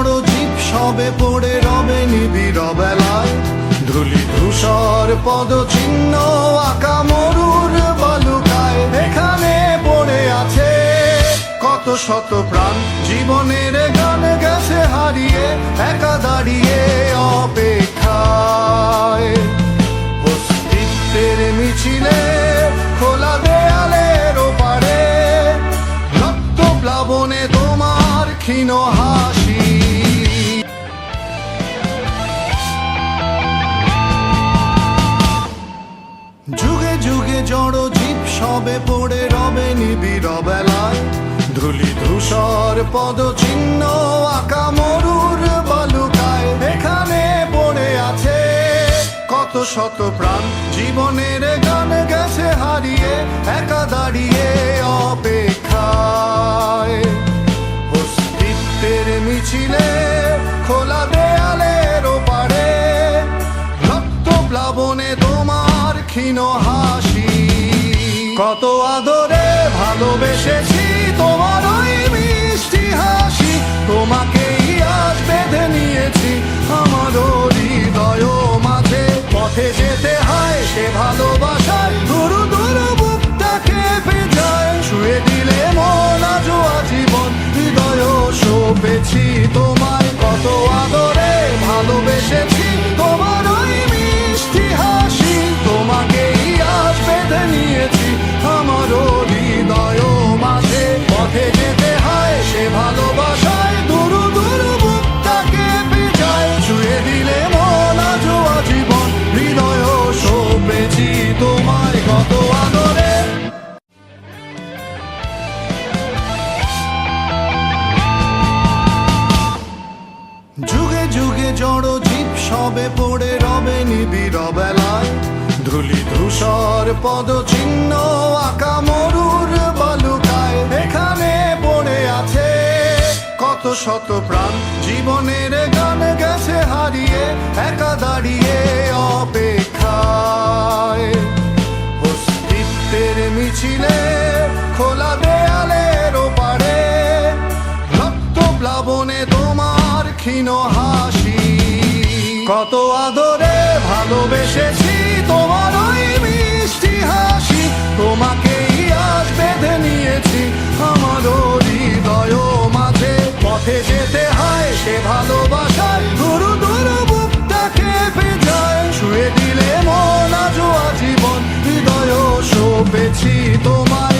জড় জীব সবে পড়ে রবে নিবিড় বেলায়, ধুলি ধূসর পদচিহ্ন আঁকা মরুর বালুকায়। এখানে পড়ে আছে কত শত প্রাণ, জীবনের গান গেছে হারিয়ে, একা দাঁড়িয়ে অপেক্ষায়। অস্তিত্বের মিছিলে খোলা দেয়ালের ওপারে, রক্ত প্লাবনে তোমার ক্ষীণ হাসি। যুগে যুগে জড় জীব সবে পড়ে রবে নিবিড় বেলায়, ধুলি ধূসর পদচিহ্ন আঁকা মরুর বালুকায়। এখানে পড়ে আছে কত শত প্রাণ, জীবনের গান গেছে হারিয়ে, একা দাঁড়িয়ে অপেক্ষায়। অস্তিত্বের মিছিলে খোলা দেয়ালের ওপারে, রক্ত প্লাবনে তোমার ক্ষীণ হাসি। কত আদরে ভালোবেসেছি তোমার ওই মিষ্টি হাসি, তোমাকেই আজ বেঁধে নিয়েছি আমার হৃদয় মাঝে। পথে যেতে হয় সে ভালোবাসায়, দুরু দুরু বুকটাকে ভেজায়। ছুঁয়ে দিলে মন আজও আজীবন, হৃদয় সঁপেছি তোমায়। কত আদরে ভালোবেসেছি তোমার ওই মিষ্টি হাসি, তোমাকেই আজ বেঁধে নিয়েছি আমার হৃদয় মাঝে। পথে যেতে হয় সে ভালোবাসায়, দুরু দুরু বুকটাকে ভেজায়। ছুঁয়ে দিলে মন আজও আজীবন, হৃদয় সঁপেছি তোমায়। কত আদরে যুগে যুগে জড় জীব সবে পড়ে রবে নিবিড় বেলায়, ধুলি ধূসর পদচিহ্ন আঁকা মরুর বালুকায়। এখানে পড়ে আছে কত শত প্রাণ, জীবনের গান গেছে হারিয়ে, একা দাঁড়িয়ে অপেক্ষায়। অস্তিত্বের মিছিলে খোলা দেয়ালের ওপারে, রক্ত প্লাবনে তোমার ক্ষীণ হাসি। কত আদরে ভালোবেসেছি তোমার ওই মিষ্টি হাসি, তোমাকেই আজ বেঁধে নিয়েছি আমার হৃদয় মাঝে। পথে যেতে হয় সে ভালোবাসায়, দুরু দুরু বুকটাকে ভেজায়। ছুঁয়ে দিলে মন আজও আজীবন, হৃদয় সঁপেছি তোমায়।